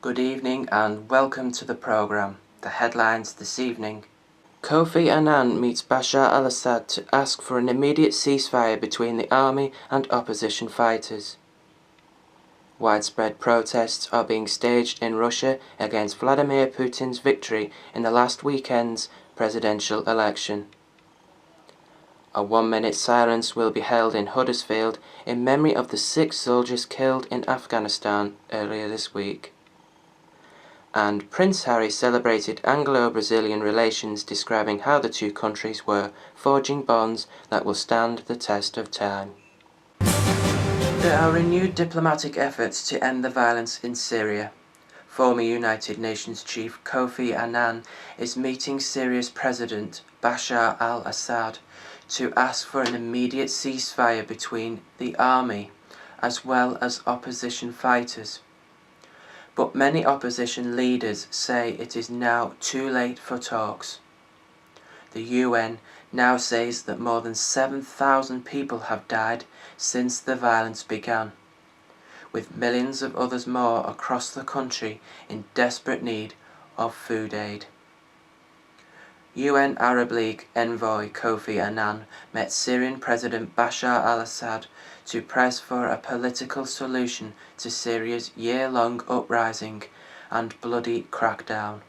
Good evening and welcome to the programme. The headlines this evening. Kofi Annan meets Bashar al-Assad to ask for an immediate ceasefire between the army and opposition fighters. Widespread protests are being staged in Russia against Vladimir Putin's victory in the last weekend's presidential election. A 1-minute silence will be held in Huddersfield in memory of the 6 soldiers killed in Afghanistan earlier this week. And Prince Harry celebrated Anglo-Brazilian relations, describing how the two countries were forging bonds that will stand the test of time. There are renewed diplomatic efforts to end the violence in Syria. Former United Nations Chief Kofi Annan is meeting Syria's President Bashar al-Assad to ask for an immediate ceasefire between the army as well as opposition fighters. But many opposition leaders say it is now too late for talks. The UN now says that more than 7,000 people have died since the violence began, with millions of others more across the country in desperate need of food aid. UN Arab League envoy Kofi Annan met Syrian President Bashar al-Assad to press for a political solution to Syria's year-long uprising and bloody crackdown,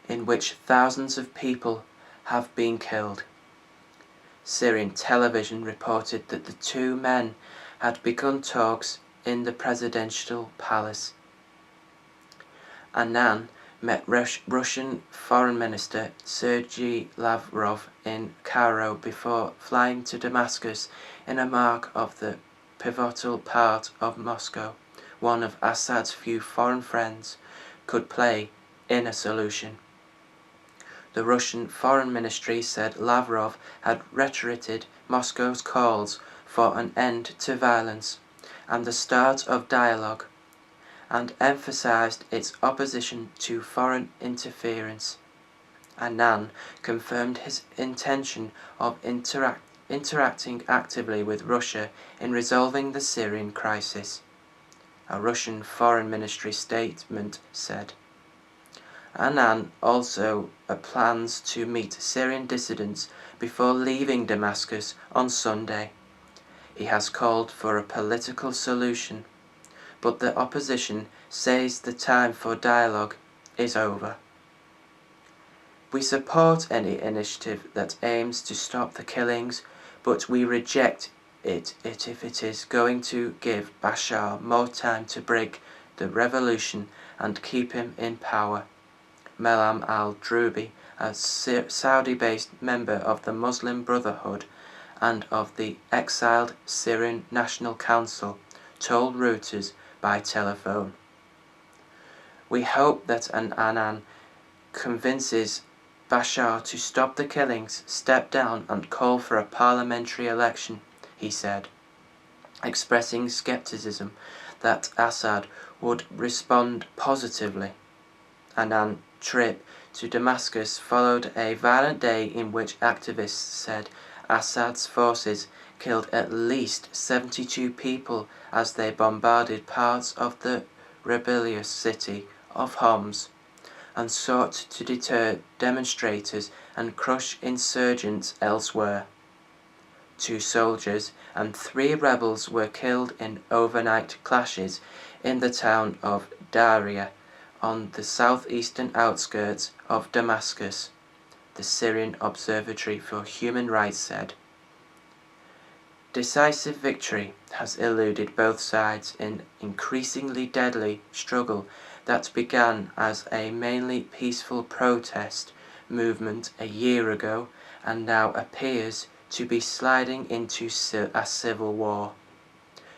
in which thousands of people have been killed. Syrian television reported that the two men had begun talks in the presidential palace. Annan met Russian Foreign Minister Sergei Lavrov in Cairo before flying to Damascus in a mark of the pivotal part of Moscow one of Assad's few foreign friends could play in a solution. The Russian Foreign Ministry said Lavrov had reiterated Moscow's calls for an end to violence and the start of dialogue, and emphasized its opposition to foreign interference. Annan confirmed his intention of interacting actively with Russia in resolving the Syrian crisis, a Russian Foreign Ministry statement said. Annan also plans to meet Syrian dissidents before leaving Damascus on Sunday. He has called for a political solution, but the opposition says the time for dialogue is over. We support any initiative that aims to stop the killings, but we reject it if it is going to give Bashar more time to break the revolution and keep him in power. Melam al-Drubi, a Saudi-based member of the Muslim Brotherhood and of the exiled Syrian National Council, told Reuters by telephone. We hope that Annan convinces Bashar to stop the killings, step down and call for a parliamentary election, he said, expressing skepticism that Assad would respond positively. Annan's trip to Damascus followed a violent day in which activists said Assad's forces killed at least 72 people as they bombarded parts of the rebellious city of Homs and sought to deter demonstrators and crush insurgents elsewhere. 2 soldiers and 3 rebels were killed in overnight clashes in the town of Daria on the southeastern outskirts of Damascus, the Syrian Observatory for Human Rights said. Decisive victory has eluded both sides in increasingly deadly struggle that began as a mainly peaceful protest movement a year ago and now appears to be sliding into a civil war.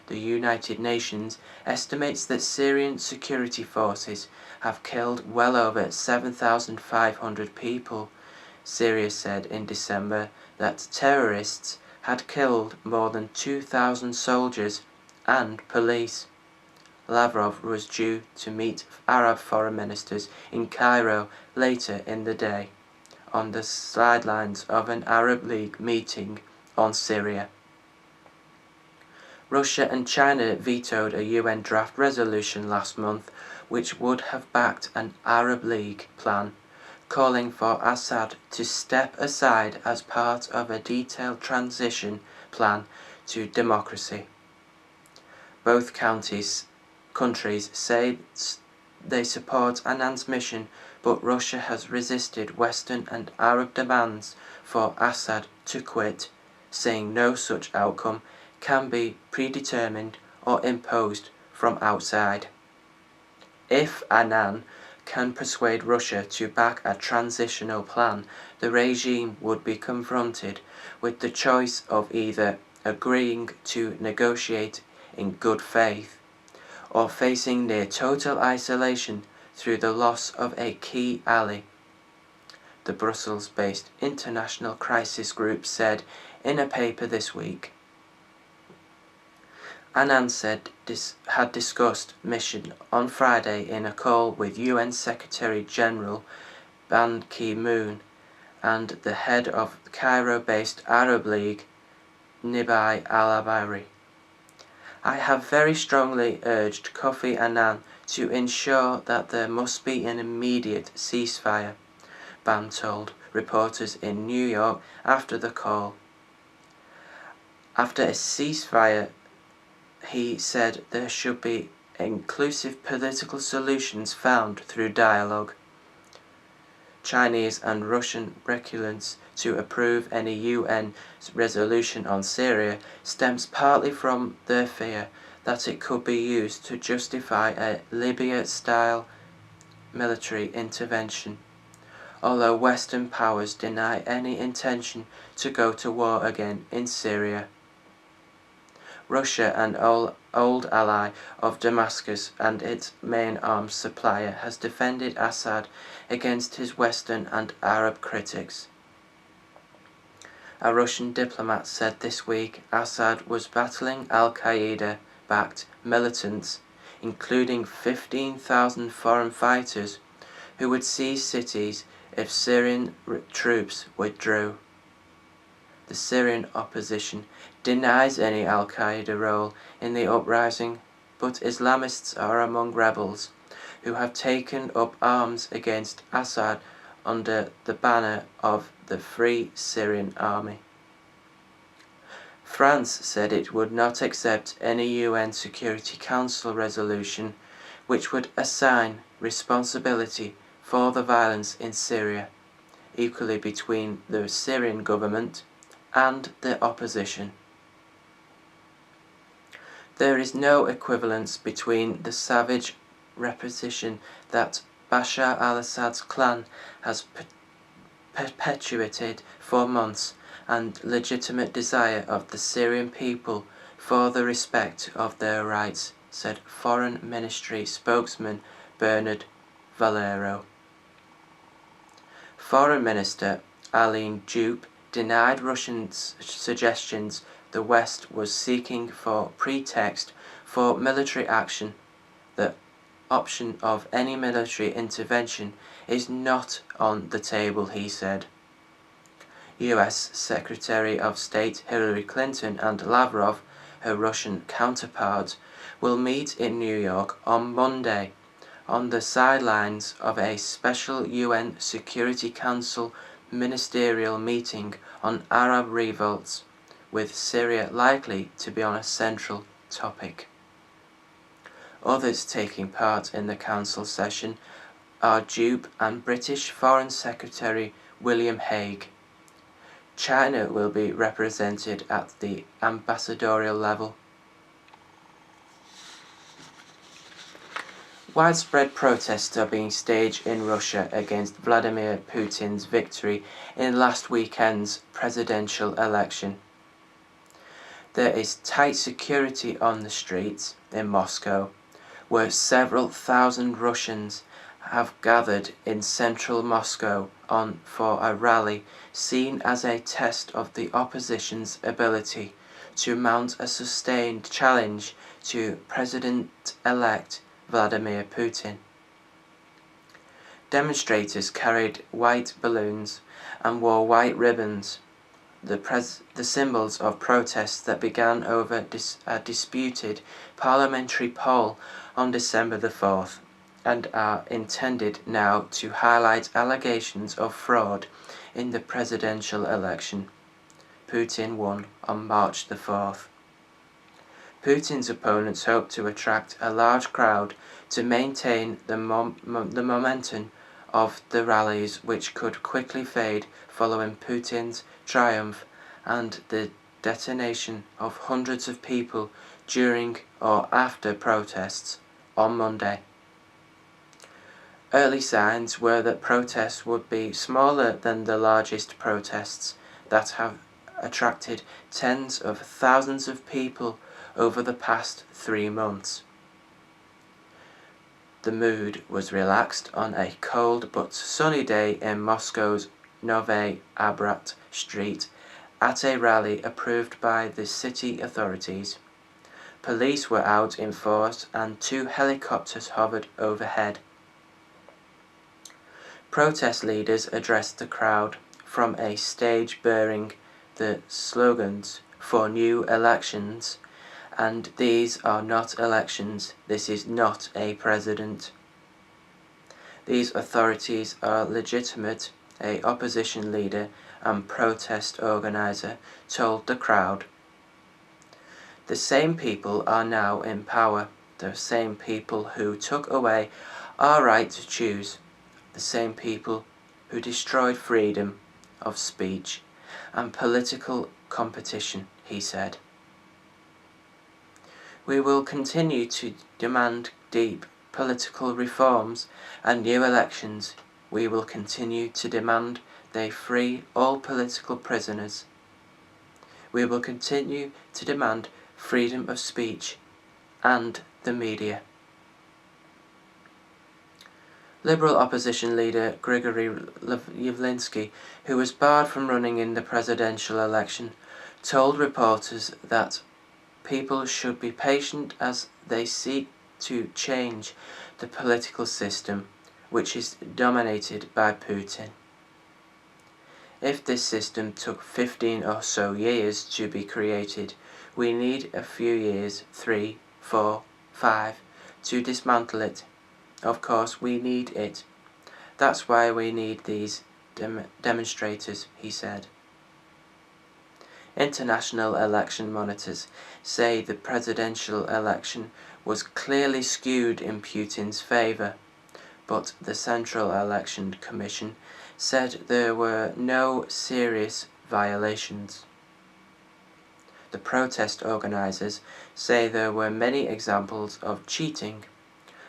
The United Nations estimates that Syrian security forces have killed well over 7,500 people. Syria said in December that terrorists had killed more than 2,000 soldiers and police. Lavrov was due to meet Arab foreign ministers in Cairo later in the day, on the sidelines of an Arab League meeting on Syria. Russia and China vetoed a UN draft resolution last month which would have backed an Arab League plan calling for Assad to step aside as part of a detailed transition plan to democracy. Both countries say they support Annan's mission, but Russia has resisted Western and Arab demands for Assad to quit, saying no such outcome can be predetermined or imposed from outside. If Annan can persuade Russia to back a transitional plan, the regime would be confronted with the choice of either agreeing to negotiate in good faith or facing near total isolation through the loss of a key ally. The Brussels-based International Crisis Group said in a paper this week. Annan had discussed mission on Friday in a call with UN Secretary-General Ban Ki-moon and the head of the Cairo-based Arab League, Nibai al-Abari. I have very strongly urged Kofi Annan to ensure that there must be an immediate ceasefire, Ban told reporters in New York after the call. After a ceasefire, he said there should be inclusive political solutions found through dialogue. Chinese and Russian reluctance to approve any UN resolution on Syria stems partly from their fear that it could be used to justify a Libya-style military intervention, although Western powers deny any intention to go to war again in Syria. Russia, an old ally of Damascus and its main arms supplier, has defended Assad against his Western and Arab critics. A Russian diplomat said this week Assad was battling al-Qaeda-backed militants, including 15,000 foreign fighters, who would seize cities if Syrian troops withdrew. The Syrian opposition denies any al-Qaeda role in the uprising, but Islamists are among rebels who have taken up arms against Assad under the banner of the Free Syrian Army. France said it would not accept any UN Security Council resolution which would assign responsibility for the violence in Syria, equally between the Syrian government and the opposition. There is no equivalence between the savage repression that Bashar al-Assad's clan has perpetuated for months and legitimate desire of the Syrian people for the respect of their rights, said Foreign Ministry spokesman Bernard Valero. Foreign Minister Aline Juppe denied Russian suggestions the West was seeking for pretext for military action. The option of any military intervention is not on the table, he said. US Secretary of State Hillary Clinton and Lavrov, her Russian counterpart, will meet in New York on Monday on the sidelines of a special UN Security Council ministerial meeting on Arab revolts, with Syria likely to be on a central topic. Others taking part in the council session are Juppe and British Foreign Secretary William Hague. China will be represented at the ambassadorial level. Widespread protests are being staged in Russia against Vladimir Putin's victory in last weekend's presidential election. There is tight security on the streets in Moscow, where several thousand Russians have gathered in central Moscow for a rally seen as a test of the opposition's ability to mount a sustained challenge to President-elect Vladimir Putin. Demonstrators carried white balloons and wore white ribbons, the symbols of protests that began over a disputed parliamentary poll on December the 4th, and are intended now to highlight allegations of fraud in the presidential election. Putin won on March the 4th. Putin's opponents hope to attract a large crowd to maintain the momentum of the rallies, which could quickly fade following Putin's triumph and the detention of hundreds of people during or after protests on Monday. Early signs were that protests would be smaller than the largest protests that have attracted tens of thousands of people over the past 3 months. The mood was relaxed on a cold but sunny day in Moscow's Novy Abrat Street at a rally approved by the city authorities. Police were out in force and 2 helicopters hovered overhead. Protest leaders addressed the crowd from a stage bearing the slogans for new elections, and these are not elections, this is not a president. These authorities are legitimate, a opposition leader and protest organizer told the crowd. The same people are now in power, the same people who took away our right to choose, the same people who destroyed freedom of speech and political competition, he said. We will continue to demand deep political reforms and new elections. We will continue to demand they free all political prisoners. We will continue to demand freedom of speech and the media. Liberal opposition leader Grigory Yavlinsky, who was barred from running in the presidential election, told reporters that people should be patient as they seek to change the political system, which is dominated by Putin. If this system took 15 or so years to be created, we need a few years, 3, 4, 5, to dismantle it. Of course, we need it. That's why we need these demonstrators, he said. International election monitors say the presidential election was clearly skewed in Putin's favor, but the Central Election Commission said there were no serious violations. The protest organizers say there were many examples of cheating,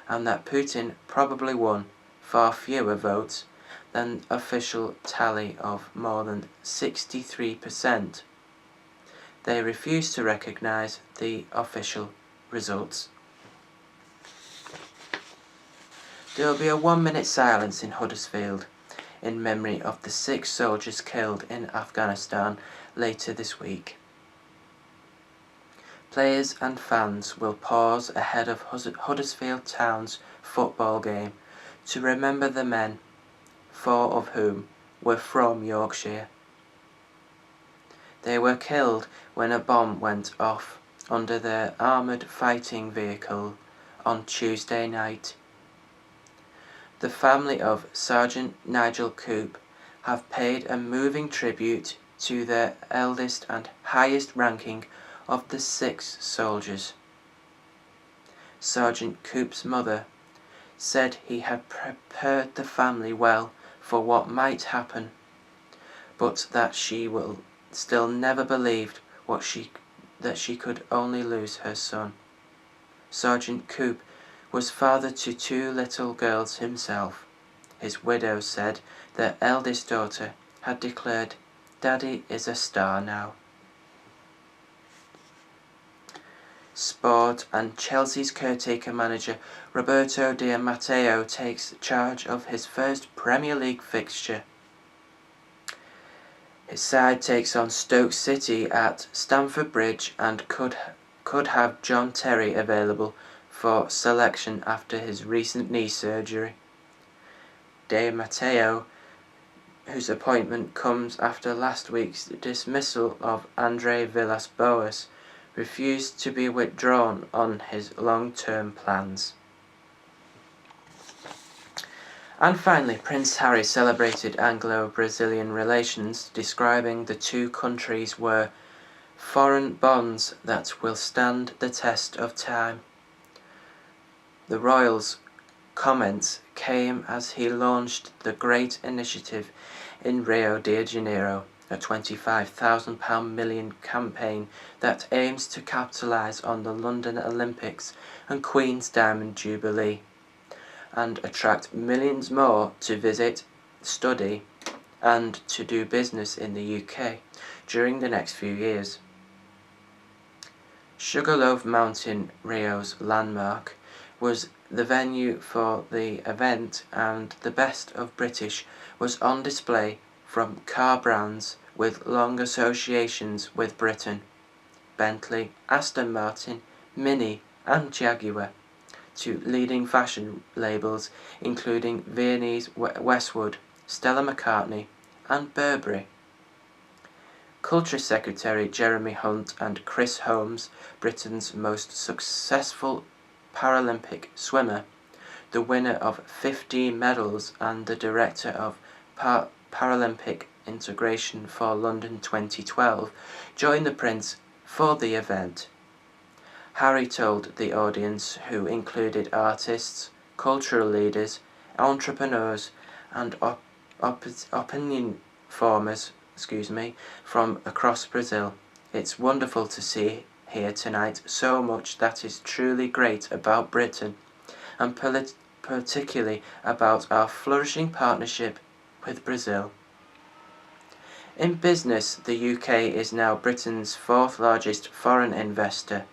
and that Putin probably won far fewer votes than official tally of more than 63%. They refuse to recognize the official results. There will be a 1-minute silence in Huddersfield in memory of the 6 soldiers killed in Afghanistan later this week. Players and fans will pause ahead of Huddersfield Town's football game to remember the men, 4 of whom were from Yorkshire. They were killed when a bomb went off under their armoured fighting vehicle on Tuesday night. The family of Sergeant Nigel Coop have paid a moving tribute to their eldest and highest ranking of the 6 soldiers. Sergeant Coop's mother said he had prepared the family well for what might happen, but that she will still never believed that she could only lose her son. Sergeant Coop was father to 2 little girls himself. His widow said their eldest daughter had declared, "Daddy is a star now." Sport, and Chelsea's caretaker manager Roberto De-Matteo takes charge of his first Premier League fixture. His side takes on Stoke City at Stamford Bridge and could have John Terry available for selection after his recent knee surgery. De-Matteo whose appointment comes after last week's dismissal of Andre Villas-Boas, refused to be withdrawn on his long-term plans. And finally, Prince Harry celebrated Anglo-Brazilian relations, describing the two countries were foreign bonds that will stand the test of time. The royal's comments came as he launched the great initiative in Rio de Janeiro, a £25,000 million campaign that aims to capitalise on the London Olympics and Queen's Diamond Jubilee, and attract millions more to visit, study, and to do business in the UK during the next few years. Sugarloaf Mountain, Rio's landmark, was the venue for the event, and the best of British was on display, from car brands with long associations with Britain, Bentley, Aston Martin, Mini and Jaguar, to leading fashion labels including Viennese Westwood, Stella McCartney and Burberry. Culture Secretary Jeremy Hunt and Chris Holmes, Britain's most successful Paralympic swimmer, the winner of 15 medals and the director of Paralympic integration for London 2012, joined the Prince for the event. Harry told the audience, who included artists, cultural leaders, entrepreneurs and opinion formers from across Brazil, "It's wonderful to see here tonight so much that is truly great about Britain, and particularly about our flourishing partnership with Brazil." In business, the UK is now Britain's fourth largest foreign investor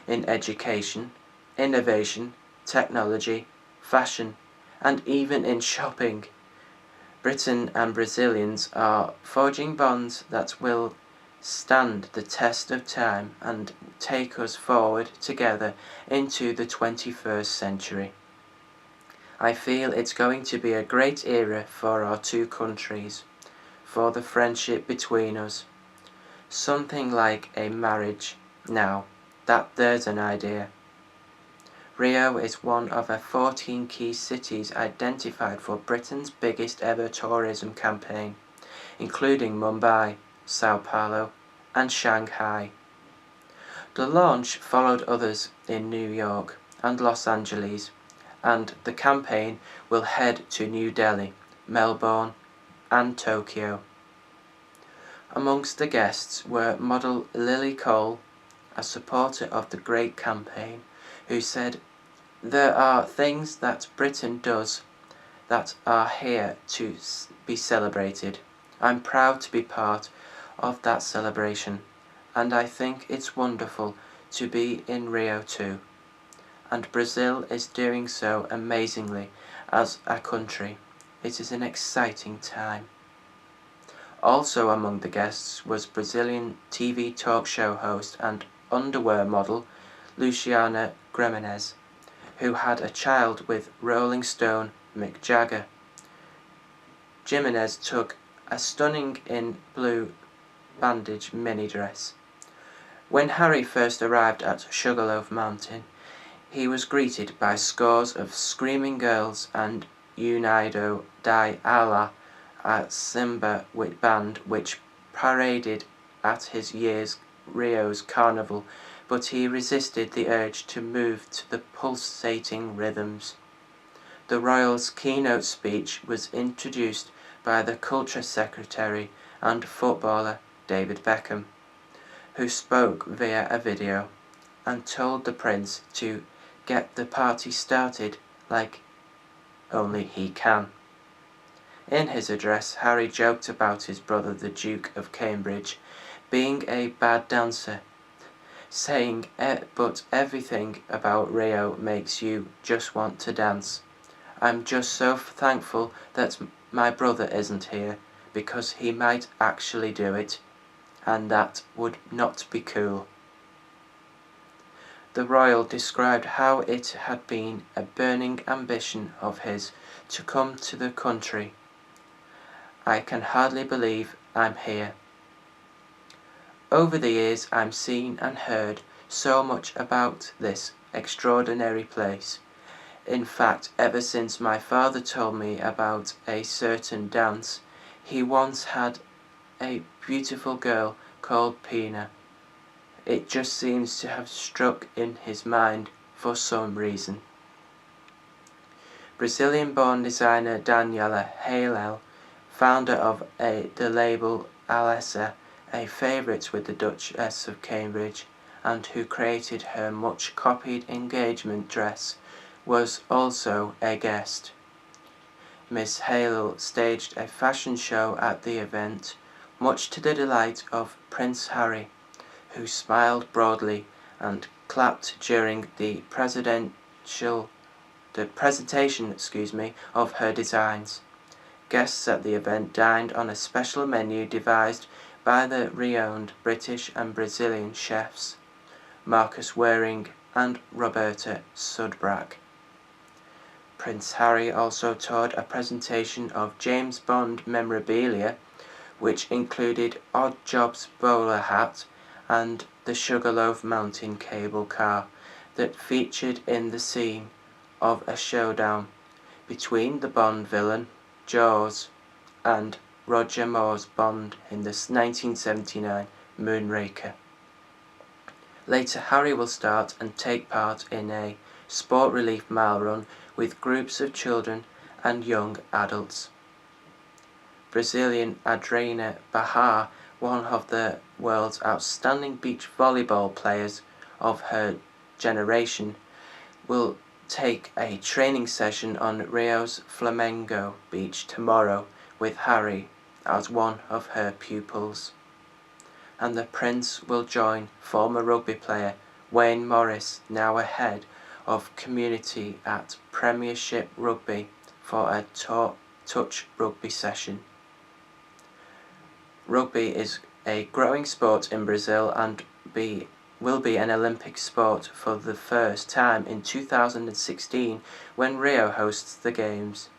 in education, innovation, technology, fashion, and even in shopping. Britain and Brazilians are forging bonds that will stand the test of time and take us forward together into the 21st century. I feel it's going to be a great era for our two countries, for the friendship between us. Something like a marriage now. There's an idea. Rio is one of 14 key cities identified for Britain's biggest ever tourism campaign, including Mumbai, Sao Paulo, and Shanghai. The launch followed others in New York and Los Angeles, and the campaign will head to New Delhi, Melbourne, and Tokyo. Amongst the guests were model Lily Cole, a supporter of the great campaign, who said, "There are things that Britain does that are here to be celebrated. I'm proud to be part of that celebration, and I think it's wonderful to be in Rio too. And Brazil is doing so amazingly as a country. It is an exciting time." Also among the guests was Brazilian TV talk show host and underwear model Luciana Gimenez, who had a child with Rolling Stone Mick Jagger. Gimenez took a stunning in blue bandage mini dress. When Harry first arrived at Sugarloaf Mountain, he was greeted by scores of screaming girls and Unido da Ala, a Simba band which paraded at his year's Rio's carnival, but he resisted the urge to move to the pulsating rhythms. The royal's keynote speech was introduced by the Culture Secretary and footballer David Beckham, who spoke via a video and told the Prince to get the party started like only he can. In his address, Harry joked about his brother the Duke of Cambridge being a bad dancer, saying, "But everything about Rio makes you just want to dance. I'm just so thankful that my brother isn't here, because he might actually do it, and that would not be cool." The royal described how it had been a burning ambition of his to come to the country, I can hardly believe I'm here. Over the years I'm seen and heard so much about this extraordinary place. In fact, ever since my father told me about a certain dance, he once had a beautiful girl called Pina. It just seems to have struck in his mind for some reason. Brazilian-born designer Daniela Halel, founder of the label Al-Assad, a favourite with the Duchess of Cambridge, and who created her much-copied engagement dress, was also a guest. Miss Halel staged a fashion show at the event, much to the delight of Prince Harry, who smiled broadly and clapped during the presentation of her designs. Guests at the event dined on a special menu devised by the renowned British and Brazilian chefs, Marcus Waring and Roberta Sudbrack. Prince Harry also toured a presentation of James Bond memorabilia, which included Odd Job's bowler hat and the Sugarloaf Mountain cable car that featured in the scene of a showdown between the Bond villain, Jaws, and Roger Moore's Bond in the 1979 Moonraker. Later, Harry will start and take part in a sport relief mile run with groups of children and young adults. Brazilian Adriana Bahar, one of the world's outstanding beach volleyball players of her generation, will take a training session on Rio's Flamengo beach tomorrow with Harry as one of her pupils. And the Prince will join former rugby player Wayne Morris, now ahead of community at Premiership Rugby, for a touch rugby session. Rugby is a growing sport in Brazil and will be an Olympic sport for the first time in 2016 when Rio hosts the Games.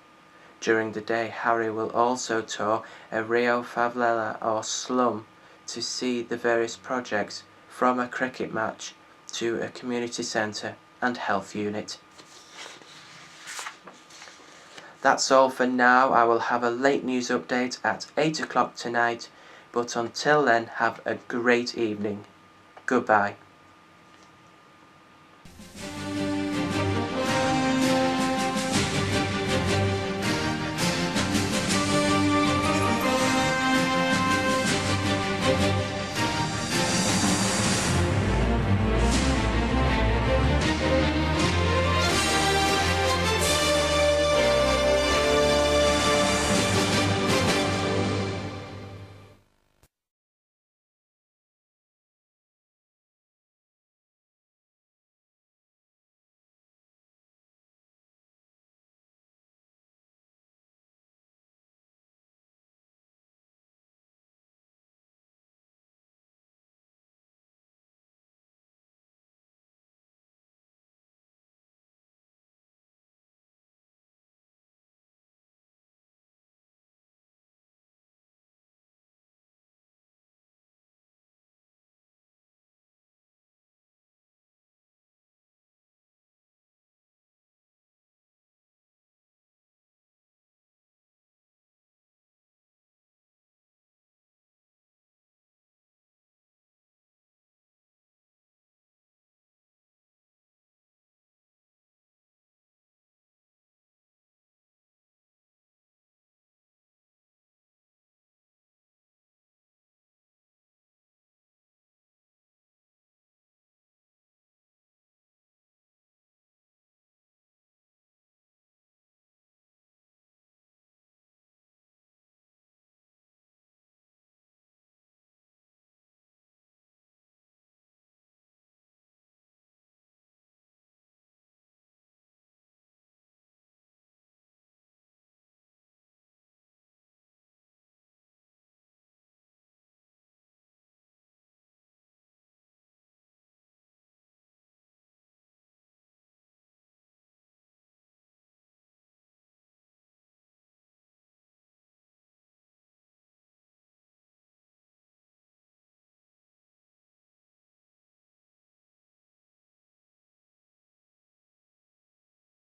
During the day, Harry will also tour a Rio favela or slum to see the various projects, from a cricket match to a community centre and health unit. That's all for now. I will have a late news update at 8 o'clock tonight, but until then, have a great evening. Goodbye.